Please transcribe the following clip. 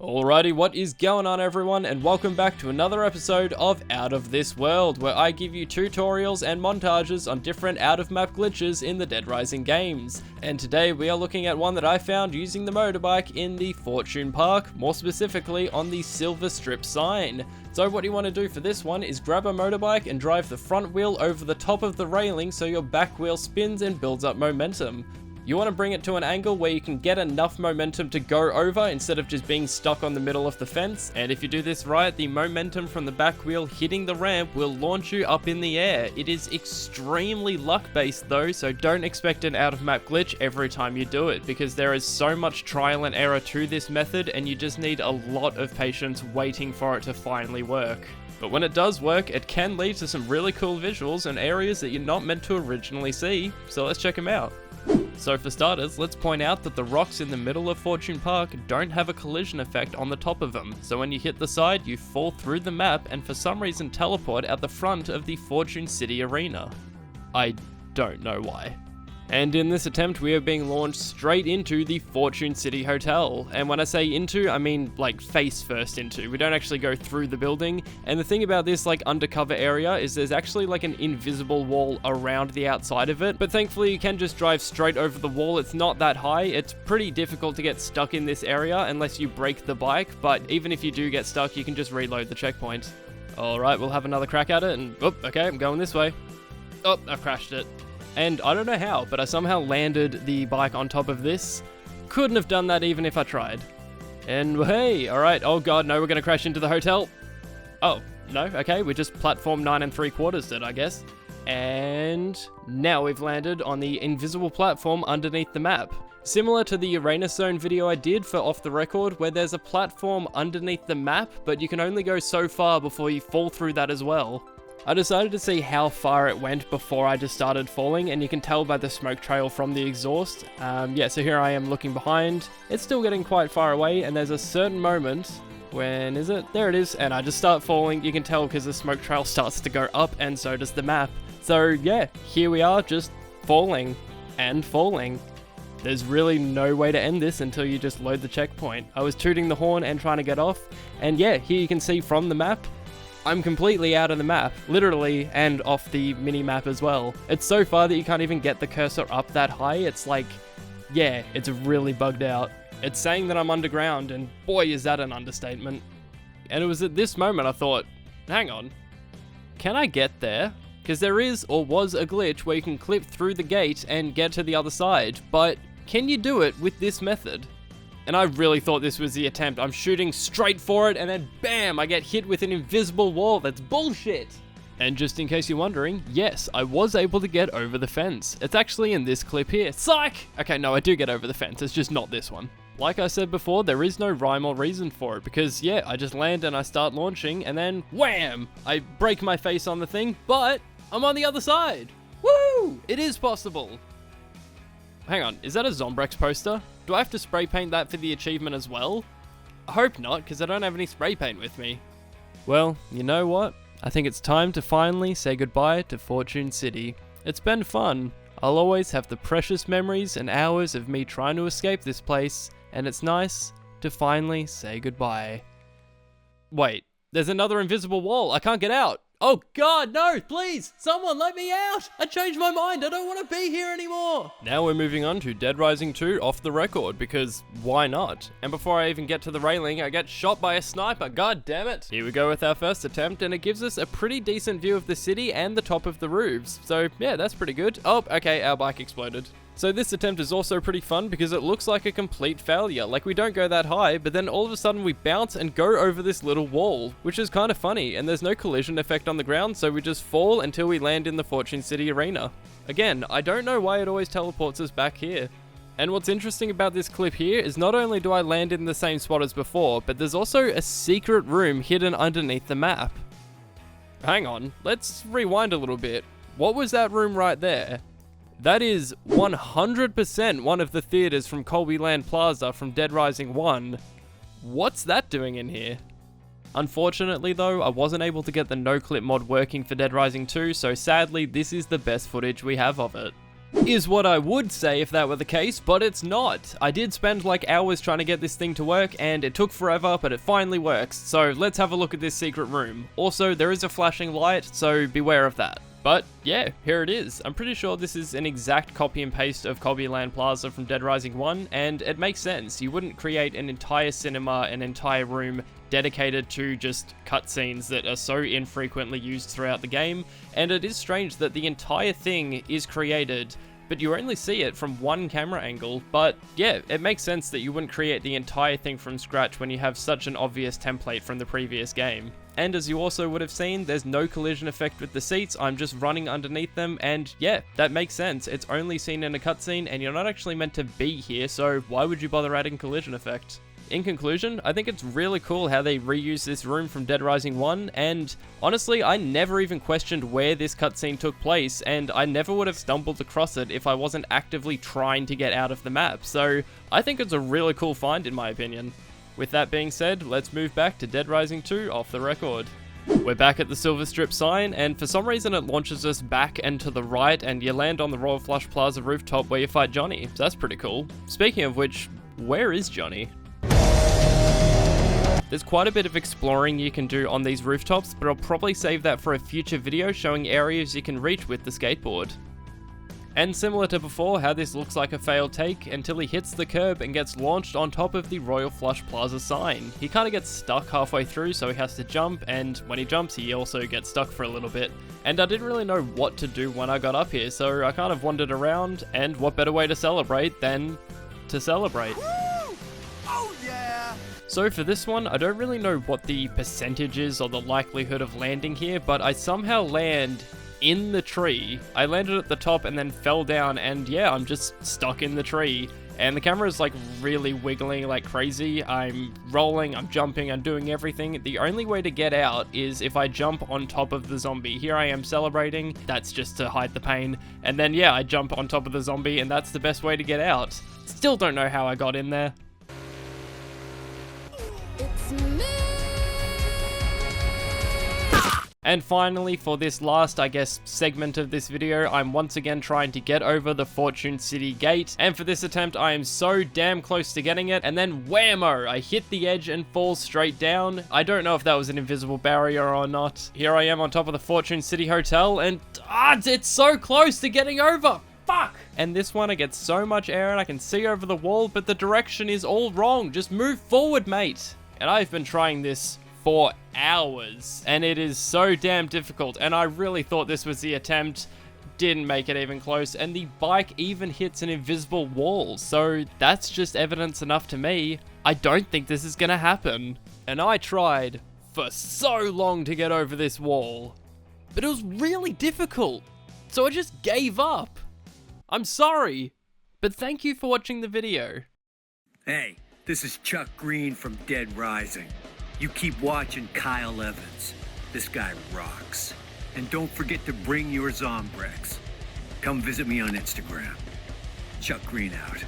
Alrighty, what is going on everyone, and welcome back to another episode of Out of This World, where I give you tutorials and montages on different out-of-map glitches in the Dead Rising games. And today we are looking at one that I found using the motorbike in the Fortune Park, more specifically on the Silver Strip sign. So what you want to do for this one is grab a motorbike and drive the front wheel over the top of the railing so your back wheel spins and builds up momentum. You want to bring it to an angle where you can get enough momentum to go over instead of just being stuck on the middle of the fence, and if you do this right, the momentum from the back wheel hitting the ramp will launch you up in the air. It is extremely luck based though, so don't expect an out of map glitch every time you do it, because there is so much trial and error to this method and you just need a lot of patience waiting for it to finally work. But when it does work, it can lead to some really cool visuals and areas that you're not meant to originally see, so let's check them out. So for starters, let's point out that the rocks in the middle of Fortune Park don't have a collision effect on the top of them, so when you hit the side, you fall through the map and for some reason teleport out the front of the Fortune City Arena. I don't know why. And in this attempt, we are being launched straight into the Fortune City Hotel. And when I say into, I mean like face first into. We don't actually go through the building. And the thing about this like undercover area is there's actually like an invisible wall around the outside of it. But thankfully you can just drive straight over the wall. It's not that high. It's pretty difficult to get stuck in this area unless you break the bike. But even if you do get stuck, you can just reload the checkpoint. Alright, we'll have another crack at it. And, oh, okay, I'm going this way. Oh, I crashed it. And I don't know how, but I somehow landed the bike on top of this. Couldn't have done that even if I tried. And hey, alright, oh god, no, we're gonna crash into the hotel. Oh, no, okay, we just platform 9 3/4 it, I guess. And now we've landed on the invisible platform underneath the map. Similar to the Uranus Zone video I did for Off the Record, where there's a platform underneath the map, but you can only go so far before you fall through that as well. I decided to see how far it went before I just started falling, and you can tell by the smoke trail from the exhaust. Yeah, so here I am looking behind. It's still getting quite far away, and there's a certain moment, when is it? There it is, and I just start falling. You can tell because the smoke trail starts to go up, and so does the map. So yeah, here we are, just falling and falling. There's really no way to end this until you just load the checkpoint. I was tooting the horn and trying to get off, and yeah, here you can see from the map, I'm completely out of the map, literally, and off the mini-map as well. It's so far that you can't even get the cursor up that high. It's like, yeah, it's really bugged out. It's saying that I'm underground, and boy is that an understatement. And it was at this moment I thought, hang on, can I get there? Because there is, or was, a glitch where you can clip through the gate and get to the other side, but can you do it with this method? And I really thought this was the attempt. I'm shooting straight for it, and then bam, I get hit with an invisible wall. That's bullshit. And just in case you're wondering, yes, I was able to get over the fence. It's actually in this clip here. Psych! Okay, no, I do get over the fence. It's just not this one. Like I said before, there is no rhyme or reason for it, because yeah, I just land and I start launching, and then wham! I break my face on the thing, but I'm on the other side. Woo! It is possible. Hang on, is that a Zombrex poster? Do I have to spray paint that for the achievement as well? I hope not, because I don't have any spray paint with me. Well, you know what? I think it's time to finally say goodbye to Fortune City. It's been fun. I'll always have the precious memories and hours of me trying to escape this place, and it's nice to finally say goodbye. Wait, there's another invisible wall. I can't get out. Oh god, no, please, someone let me out! I changed my mind, I don't want to be here anymore! Now we're moving on to Dead Rising 2 Off the Record, because why not? And before I even get to the railing, I get shot by a sniper, god damn it! Here we go with our first attempt, and it gives us a pretty decent view of the city and the top of the roofs. So yeah, that's pretty good. Oh, okay, our bike exploded. So this attempt is also pretty fun because it looks like a complete failure. Like we don't go that high, but then all of a sudden we bounce and go over this little wall, which is kind of funny, and there's no collision effect on the ground, so we just fall until we land in the Fortune City Arena. Again, I don't know why it always teleports us back here. And what's interesting about this clip here is not only do I land in the same spot as before, but there's also a secret room hidden underneath the map. Hang on, let's rewind a little bit. What was that room right there? That is 100% one of the theaters from Colby Land Plaza from Dead Rising 1. What's that doing in here? Unfortunately though, I wasn't able to get the no-clip mod working for Dead Rising 2, so sadly this is the best footage we have of it. Is what I would say if that were the case, but it's not. I did spend like hours trying to get this thing to work, and it took forever, but it finally works. So let's have a look at this secret room. Also, there is a flashing light, so beware of that. But yeah, here it is. I'm pretty sure this is an exact copy and paste of Cobbyland Plaza from Dead Rising 1, and it makes sense. You wouldn't create an entire cinema, an entire room dedicated to just cutscenes that are so infrequently used throughout the game, and it is strange that the entire thing is created, but you only see it from one camera angle. But yeah, it makes sense that you wouldn't create the entire thing from scratch when you have such an obvious template from the previous game. And as you also would have seen, there's no collision effect with the seats, I'm just running underneath them, and yeah, that makes sense. It's only seen in a cutscene, and you're not actually meant to be here, so why would you bother adding collision effect? In conclusion, I think it's really cool how they reuse this room from Dead Rising 1, and honestly, I never even questioned where this cutscene took place, and I never would have stumbled across it if I wasn't actively trying to get out of the map, so I think it's a really cool find in my opinion. With that being said, let's move back to Dead Rising 2 off the record. We're back at the Silver Strip sign, and for some reason it launches us back and to the right, and you land on the Royal Flush Plaza rooftop where you fight Johnny, so that's pretty cool. Speaking of which, where is Johnny? There's quite a bit of exploring you can do on these rooftops, but I'll probably save that for a future video showing areas you can reach with the skateboard. And similar to before, how this looks like a failed take until he hits the curb and gets launched on top of the Royal Flush Plaza sign. He kind of gets stuck halfway through, so he has to jump, and when he jumps he also gets stuck for a little bit. And I didn't really know what to do when I got up here, so I kind of wandered around, and what better way to celebrate than to celebrate. So for this one, I don't really know what the percentage is or the likelihood of landing here, but I somehow land in the tree. I landed at the top and then fell down, and yeah, I'm just stuck in the tree. And the camera is like really wiggling like crazy. I'm rolling, I'm jumping, I'm doing everything. The only way to get out is if I jump on top of the zombie. Here I am celebrating, that's just to hide the pain. And then yeah, I jump on top of the zombie, and that's the best way to get out. Still don't know how I got in there. And finally, for this last, I guess, segment of this video, I'm once again trying to get over the Fortune City gate, and for this attempt, I am so damn close to getting it, and then whammo, I hit the edge and fall straight down. I don't know if that was an invisible barrier or not. Here I am on top of the Fortune City Hotel, and it's so close to getting over. Fuck! And this one, I get so much air and I can see over the wall, but the direction is all wrong. Just move forward, mate. And I've been trying this for hours, and it is so damn difficult, and I really thought this was the attempt. Didn't make it even close, and the bike even hits an invisible wall, so that's just evidence enough to me. I don't think this is gonna happen. And I tried for so long to get over this wall, but it was really difficult, so I just gave up. I'm sorry, but thank you for watching the video. Hey, this is Chuck Green from Dead Rising. You keep watching Kyle Evans. This guy rocks. And don't forget to bring your Zombrex. Come visit me on Instagram. Chuck Green out.